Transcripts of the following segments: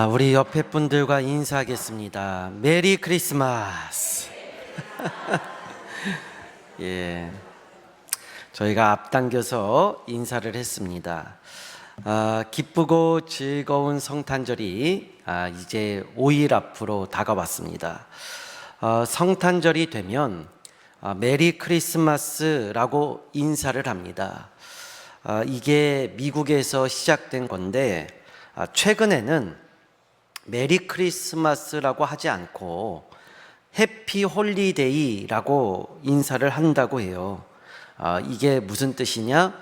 우리 옆에 분들과 인사하겠습니다. 메리 크리스마스. 예, 저희가 앞당겨서 인사를 했습니다. 기쁘고 즐거운 성탄절이 이제 5일 앞으로 다가왔습니다. 성탄절이 되면 메리 크리스마스라고 인사를 합니다. 이게 미국에서 시작된 건데 최근에는 메리 크리스마스라고 하지 않고 해피 홀리데이라고 인사를 한다고 해요. 이게 무슨 뜻이냐?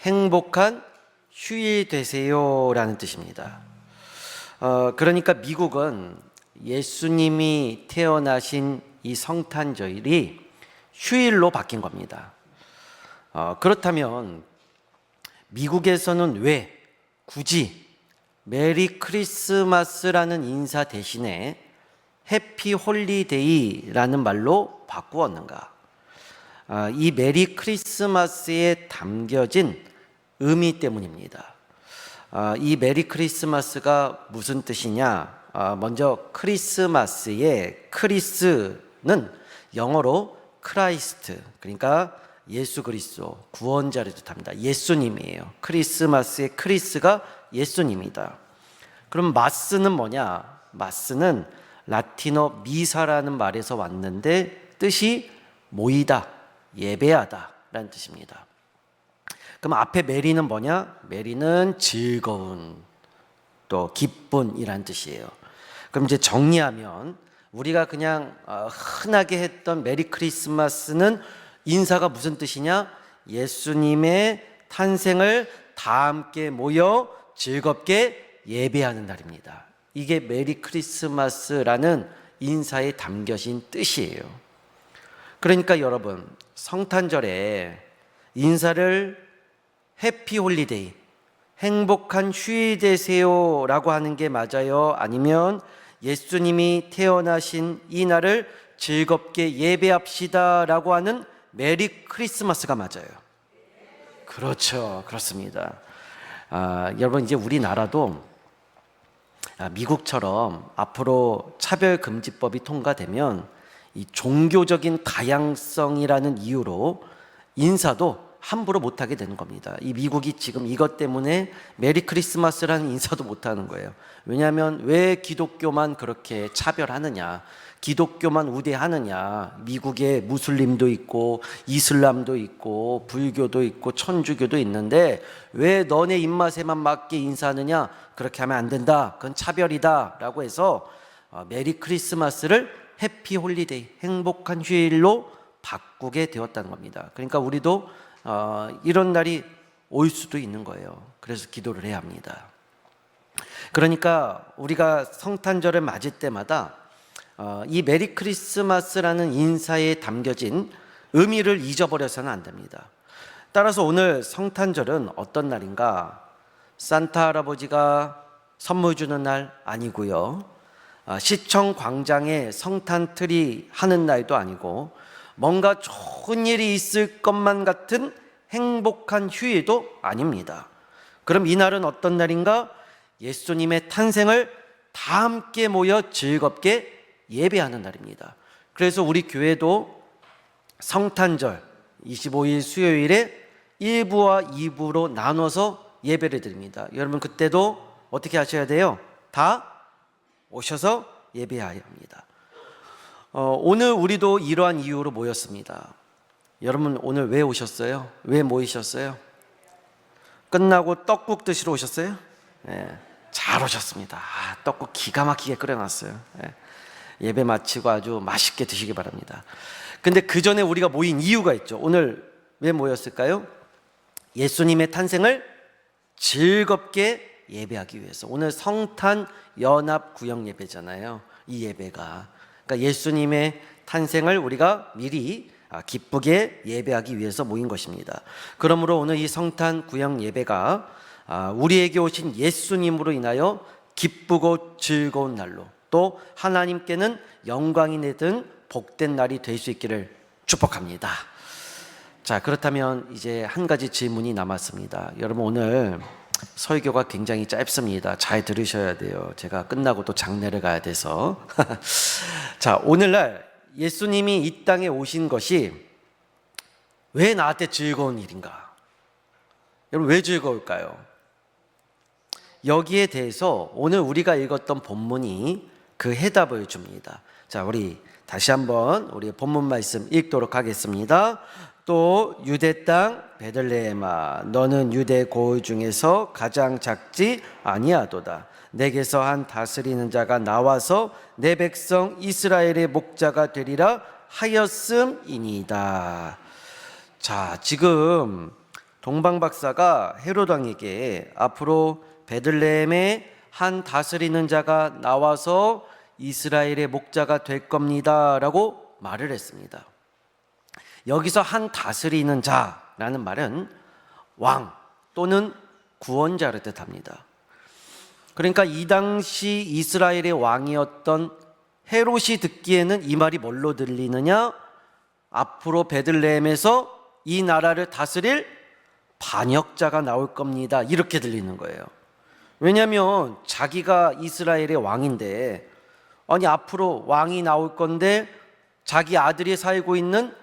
행복한 휴일 되세요 라는 뜻입니다. 그러니까 미국은 예수님이 태어나신 이 성탄절이 휴일로 바뀐 겁니다. 그렇다면 미국에서는 왜 굳이 메리 크리스마스라는 인사 대신에 해피 홀리데이라는 말로 바꾸었는가? 이 메리 크리스마스에 담겨진 의미 때문입니다. 이 메리 크리스마스가 무슨 뜻이냐? 먼저 크리스마스의 크리스는 영어로 크라이스트, 그러니까 예수 그리스도, 구원자를 뜻합니다. 예수님이에요. 크리스마스의 크리스가 예수님이다. 그럼 마스는 뭐냐? 마스는 라틴어 미사라는 말에서 왔는데 뜻이 모이다, 예배하다 라는 뜻입니다. 그럼 앞에 메리는 뭐냐? 메리는 즐거운, 또 기쁨이라는 뜻이에요. 그럼 이제 정리하면 우리가 그냥 흔하게 했던 메리 크리스마스는 인사가 무슨 뜻이냐? 예수님의 탄생을 다 함께 모여 즐겁게 예배하는 날입니다. 이게 메리 크리스마스라는 인사에 담겨진 뜻이에요. 그러니까 여러분, 성탄절에 인사를 해피 홀리데이, 행복한 휴일 되세요 라고 하는 게 맞아요? 아니면 예수님이 태어나신 이 날을 즐겁게 예배합시다 라고 하는 메리 크리스마스가 맞아요? 그렇죠. 그렇습니다. 여러분, 이제 우리나라도 미국처럼 앞으로 차별금지법이 통과되면 이 종교적인 다양성이라는 이유로 인사도 함부로 못하게 되는 겁니다. 이 미국이 지금 이것 때문에 메리 크리스마스라는 인사도 못하는 거예요. 왜냐하면 왜 기독교만 그렇게 차별하느냐, 기독교만 우대하느냐. 미국에 무슬림도 있고 이슬람도 있고 불교도 있고 천주교도 있는데 왜 너네 입맛에만 맞게 인사하느냐? 그렇게 하면 안 된다, 그건 차별이다 라고 해서 메리 크리스마스를 해피 홀리데이, 행복한 휴일로 바꾸게 되었다는 겁니다. 그러니까 우리도 이런 날이 올 수도 있는 거예요. 그래서 기도를 해야 합니다. 그러니까 우리가 성탄절을 맞을 때마다 이 메리 크리스마스라는 인사에 담겨진 의미를 잊어버려서는 안 됩니다. 따라서 오늘 성탄절은 어떤 날인가? 산타 할아버지가 선물 주는 날 아니고요, 시청 광장에 성탄 트리 하는 날도 아니고, 뭔가 좋은 일이 있을 것만 같은 행복한 휴일도 아닙니다. 그럼 이 날은 어떤 날인가? 예수님의 탄생을 다 함께 모여 즐겁게 예배하는 날입니다. 그래서 우리 교회도 성탄절 25일 수요일에 1부와 2부로 나눠서 예배를 드립니다. 여러분, 그때도 어떻게 하셔야 돼요? 다 오셔서 예배해야 합니다. 오늘 우리도 이러한 이유로 모였습니다. 여러분, 오늘 왜 오셨어요? 왜 모이셨어요? 끝나고 떡국 드시러 오셨어요? 네, 잘 오셨습니다. 떡국 기가 막히게 끓여놨어요. 네, 예배 마치고 아주 맛있게 드시기 바랍니다. 근데 그 전에 우리가 모인 이유가 있죠. 오늘 왜 모였을까요? 예수님의 탄생을 즐겁게 예배하기 위해서. 오늘 성탄 연합 구역 예배잖아요. 이 예배가, 그러니까 예수님의 탄생을 우리가 미리 기쁘게 예배하기 위해서 모인 것입니다. 그러므로 오늘 이 성탄 구역 예배가 우리에게 오신 예수님으로 인하여 기쁘고 즐거운 날로, 또 하나님께는 영광이 되는 복된 날이 될 수 있기를 축복합니다. 자, 그렇다면 이제 한 가지 질문이 남았습니다. 여러분, 오늘 설교가 굉장히 짧습니다. 잘 들으셔야 돼요. 제가 끝나고 또 장례를 가야 돼서. 자, 오늘날 예수님이 이 땅에 오신 것이 왜 나한테 즐거운 일인가? 여러분, 왜 즐거울까요? 여기에 대해서 오늘 우리가 읽었던 본문이 그 해답을 줍니다. 자, 우리 다시 한번 우리 본문 말씀 읽도록 하겠습니다. 또 유대 땅 베들레헴아, 너는 유대 고을 중에서 가장 작지 아니하도다. 내게서 한 다스리는 자가 나와서 내 백성 이스라엘의 목자가 되리라 하였음이니이다. 자, 지금 동방 박사가 헤롯 왕에게 앞으로 베들레헴에 한 다스리는 자가 나와서 이스라엘의 목자가 될 겁니다라고 말을 했습니다. 여기서 한 다스리는 자라는 말은 왕 또는 구원자를 뜻합니다. 그러니까 이 당시 이스라엘의 왕이었던 헤롯이 듣기에는 이 말이 뭘로 들리느냐? 앞으로 베들레헴에서 이 나라를 다스릴 반역자가 나올 겁니다, 이렇게 들리는 거예요. 왜냐하면 자기가 이스라엘의 왕인데, 아니 앞으로 왕이 나올 건데 자기 아들이 살고 있는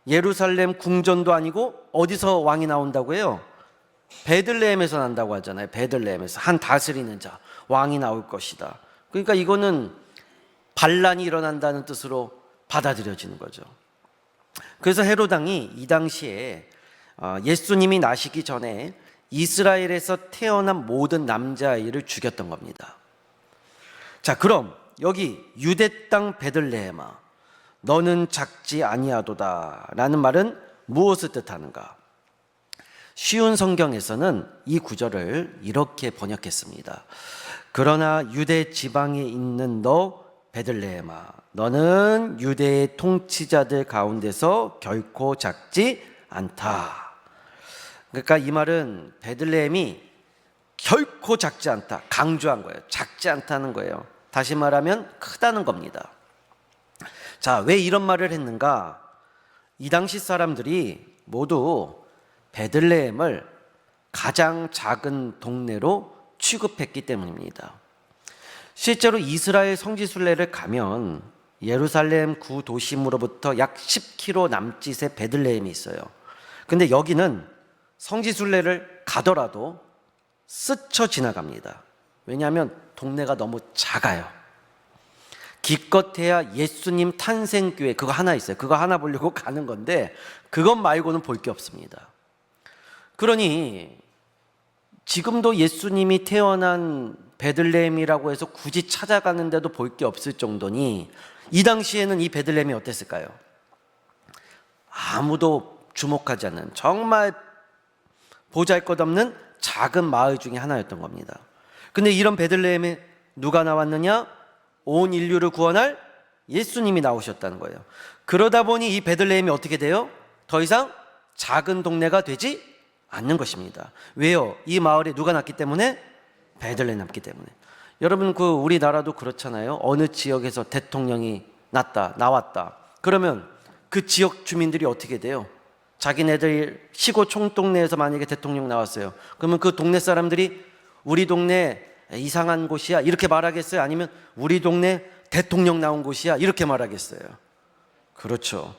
예루살렘 궁전도 아니고 어디서 왕이 나온다고 해요? 베들레헴에서 난다고 하잖아요. 베들레헴에서 한 다스리는 자, 왕이 나올 것이다. 그러니까 이거는 반란이 일어난다는 뜻으로 받아들여지는 거죠. 그래서 헤롯 왕이 이 당시에 예수님이 나시기 전에 이스라엘에서 태어난 모든 남자아이를 죽였던 겁니다. 자, 그럼 여기 유대 땅 베들레헴아, 너는 작지 아니하도다 라는 말은 무엇을 뜻하는가? 쉬운 성경에서는 이 구절을 이렇게 번역했습니다. 그러나 유대 지방에 있는 너 베들레헴아, 너는 유대의 통치자들 가운데서 결코 작지 않다. 그러니까 이 말은 베들레헴이 결코 작지 않다, 강조한 거예요. 작지 않다는 거예요. 다시 말하면 크다는 겁니다. 자, 왜 이런 말을 했는가? 이 당시 사람들이 모두 베들레헴을 가장 작은 동네로 취급했기 때문입니다. 실제로 이스라엘 성지순례를 가면 예루살렘 구 도심으로부터 약 10km 남짓의 베들레헴이 있어요. 근데 여기는 성지순례를 가더라도 스쳐 지나갑니다. 왜냐하면 동네가 너무 작아요. 기껏해야 예수님 탄생교회 그거 하나 있어요. 그거 하나 보려고 가는 건데 그것 말고는 볼 게 없습니다. 그러니 지금도 예수님이 태어난 베들레헴이라고 해서 굳이 찾아가는데도 볼 게 없을 정도니 이 당시에는 이 베들레헴이 어땠을까요? 아무도 주목하지 않는 정말 보잘것없는 작은 마을 중에 하나였던 겁니다. 근데 이런 베들레헴에 누가 나왔느냐? 온 인류를 구원할 예수님이 나오셨다는 거예요. 그러다 보니 이 베들레헴이 어떻게 돼요? 더 이상 작은 동네가 되지 않는 것입니다. 왜요? 이 마을에 누가 났기 때문에? 베들레헴이 났기 때문에. 여러분, 우리나라도 그렇잖아요. 어느 지역에서 대통령이 나왔다. 그러면 그 지역 주민들이 어떻게 돼요? 자기네들 시골 총동네에서 만약에 대통령 나왔어요. 그러면 그 동네 사람들이 우리 동네 이상한 곳이야 이렇게 말하겠어요? 아니면 우리 동네 대통령 나온 곳이야 이렇게 말하겠어요? 그렇죠.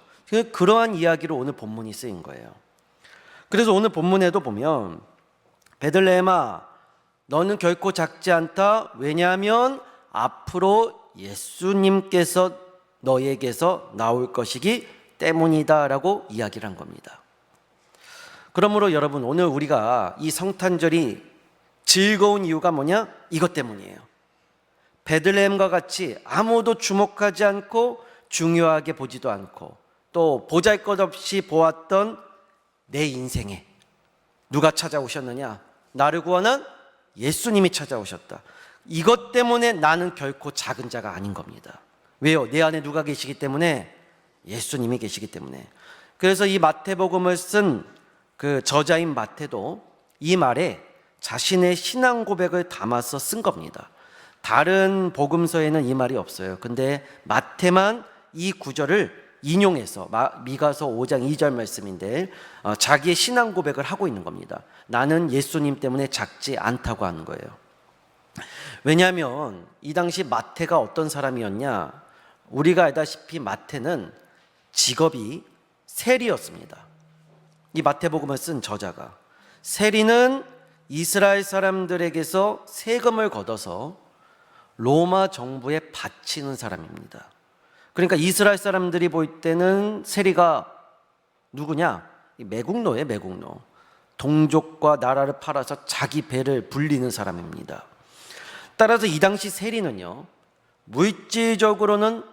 그러한 이야기로 오늘 본문이 쓰인 거예요. 그래서 오늘 본문에도 보면 베들레헴아, 너는 결코 작지 않다. 왜냐하면 앞으로 예수님께서 너에게서 나올 것이기 때문이다 라고 이야기를 한 겁니다. 그러므로 여러분, 오늘 우리가 이 성탄절이 즐거운 이유가 뭐냐? 이것 때문이에요. 베들레헴과 같이 아무도 주목하지 않고 중요하게 보지도 않고 또 보잘것없이 보았던 내 인생에 누가 찾아오셨느냐? 나를 구원한 예수님이 찾아오셨다. 이것 때문에 나는 결코 작은 자가 아닌 겁니다. 왜요? 내 안에 누가 계시기 때문에? 예수님이 계시기 때문에. 그래서 이 마태복음을 쓴 그 저자인 마태도 이 말에 자신의 신앙 고백을 담아서 쓴 겁니다. 다른 복음서에는 이 말이 없어요. 근데 마태만 이 구절을 인용해서 미가서 5장 2절 말씀인데 자기의 신앙 고백을 하고 있는 겁니다. 나는 예수님 때문에 작지 않다고 하는 거예요. 왜냐하면 이 당시 마태가 어떤 사람이었냐? 우리가 알다시피 마태는 직업이 세리였습니다. 이 마태복음을 쓴 저자가, 세리는 이스라엘 사람들에게서 세금을 걷어서 로마 정부에 바치는 사람입니다. 그러니까 이스라엘 사람들이 볼 때는 세리가 누구냐? 매국노예요, 매국노. 동족과 나라를 팔아서 자기 배를 불리는 사람입니다. 따라서 이 당시 세리는요, 물질적으로는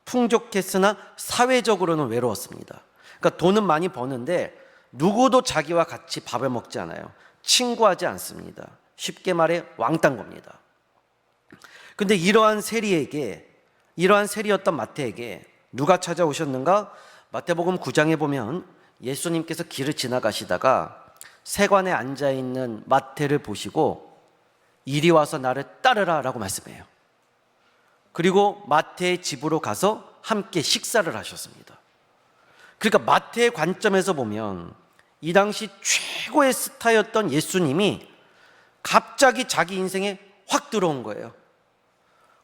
풍족했으나 사회적으로는 외로웠습니다. 그러니까 돈은 많이 버는데 누구도 자기와 같이 밥을 먹지 않아요. 친구하지 않습니다. 쉽게 말해 왕딴 겁니다. 근데 이러한 세리였던 마태에게 누가 찾아오셨는가? 마태복음 9장에 보면 예수님께서 길을 지나가시다가 세관에 앉아있는 마태를 보시고 이리 와서 나를 따르라 라고 말씀해요. 그리고 마태의 집으로 가서 함께 식사를 하셨습니다. 그러니까 마태의 관점에서 보면 이 당시 최고의 스타였던 예수님이 갑자기 자기 인생에 확 들어온 거예요.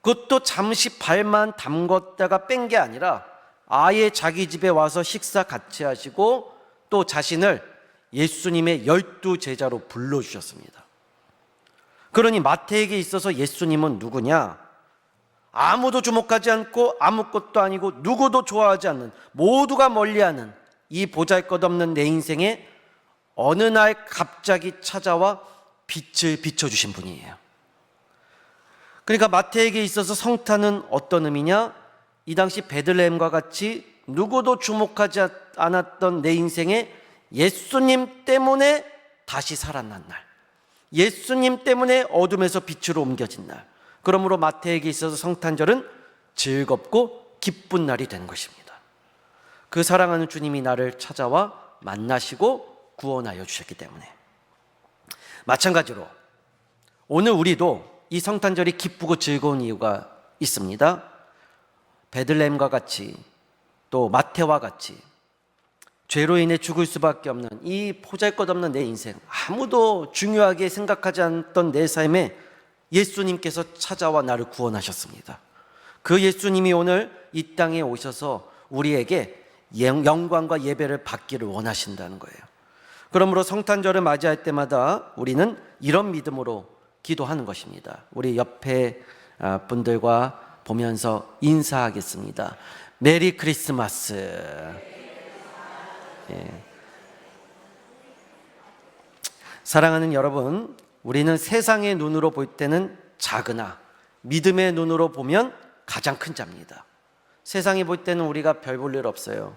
그것도 잠시 발만 담궜다가 뺀 게 아니라 아예 자기 집에 와서 식사 같이 하시고 또 자신을 예수님의 12 제자로 불러주셨습니다. 그러니 마태에게 있어서 예수님은 누구냐? 아무도 주목하지 않고 아무것도 아니고 누구도 좋아하지 않는, 모두가 멀리하는 이 보잘것없는 내 인생에 어느 날 갑자기 찾아와 빛을 비춰주신 분이에요. 그러니까 마태에게 있어서 성탄은 어떤 의미냐? 이 당시 베들레헴과 같이 누구도 주목하지 않았던 내 인생에 예수님 때문에 다시 살아난 날, 예수님 때문에 어둠에서 빛으로 옮겨진 날. 그러므로 마태에게 있어서 성탄절은 즐겁고 기쁜 날이 되는 것입니다. 그 사랑하는 주님이 나를 찾아와 만나시고 구원하여 주셨기 때문에. 마찬가지로 오늘 우리도 이 성탄절이 기쁘고 즐거운 이유가 있습니다. 베들레헴과 같이 또 마태와 같이 죄로 인해 죽을 수밖에 없는 이 보잘것없는 내 인생, 아무도 중요하게 생각하지 않던 내 삶에 예수님께서 찾아와 나를 구원하셨습니다. 그 예수님이 오늘 이 땅에 오셔서 우리에게 영광과 예배를 받기를 원하신다는 거예요. 그러므로 성탄절을 맞이할 때마다 우리는 이런 믿음으로 기도하는 것입니다. 우리 옆에 분들과 보면서 인사하겠습니다. 메리 크리스마스. 예. 사랑하는 여러분, 우리는 세상의 눈으로 볼 때는 작으나 믿음의 눈으로 보면 가장 큰 자입니다. 세상이 볼 때는 우리가 별 볼 일 없어요.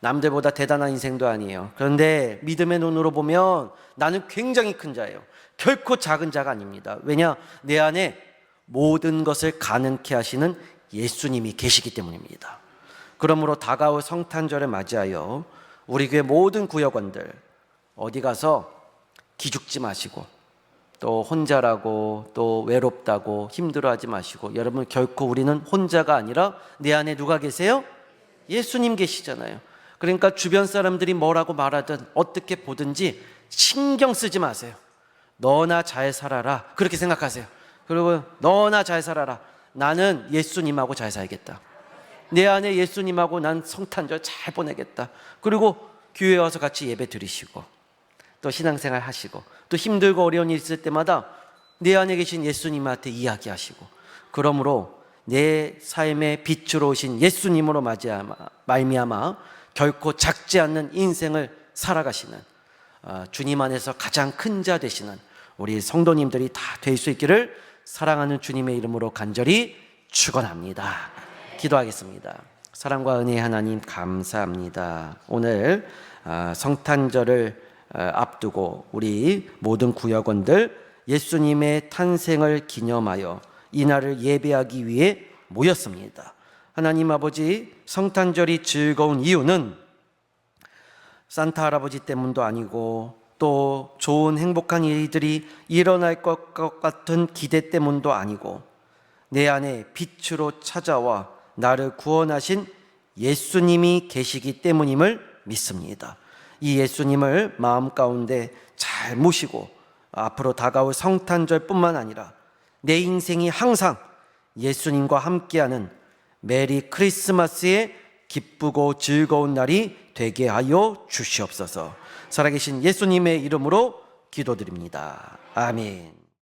남들보다 대단한 인생도 아니에요. 그런데 믿음의 눈으로 보면 나는 굉장히 큰 자예요. 결코 작은 자가 아닙니다. 왜냐? 내 안에 모든 것을 가능케 하시는 예수님이 계시기 때문입니다. 그러므로 다가올 성탄절을 맞이하여 우리 교회 모든 구역원들 어디 가서 기죽지 마시고 또 혼자라고 또 외롭다고 힘들어하지 마시고, 여러분 결코 우리는 혼자가 아니라 내 안에 누가 계세요? 예수님 계시잖아요. 그러니까 주변 사람들이 뭐라고 말하든 어떻게 보든지 신경 쓰지 마세요. 너나 잘 살아라 그렇게 생각하세요. 그리고 너나 잘 살아라, 나는 예수님하고 잘 살겠다, 내 안에 예수님하고 난 성탄절 잘 보내겠다. 그리고 교회에 와서 같이 예배 드리시고 또 신앙생활 하시고 또 힘들고 어려운 일 있을 때마다 내 안에 계신 예수님한테 이야기하시고, 그러므로 내 삶의 빛으로 오신 예수님으로 말미암아 결코 작지 않는 인생을 살아가시는 주님 안에서 가장 큰 자 되시는 우리 성도님들이 다 될 수 있기를 사랑하는 주님의 이름으로 간절히 축원합니다. 기도하겠습니다. 사랑과 은혜의 하나님 감사합니다. 오늘 성탄절을 앞두고 우리 모든 구역원들 예수님의 탄생을 기념하여 이날을 예배하기 위해 모였습니다. 하나님 아버지, 성탄절이 즐거운 이유는 산타 할아버지 때문도 아니고 또 좋은 행복한 일들이 일어날 것 같은 기대 때문도 아니고 내 안에 빛으로 찾아와 나를 구원하신 예수님이 계시기 때문임을 믿습니다. 이 예수님을 마음 가운데 잘 모시고 앞으로 다가올 성탄절뿐만 아니라 내 인생이 항상 예수님과 함께하는 메리 크리스마스의 기쁘고 즐거운 날이 되게 하여 주시옵소서. 살아계신 예수님의 이름으로 기도드립니다. 아멘.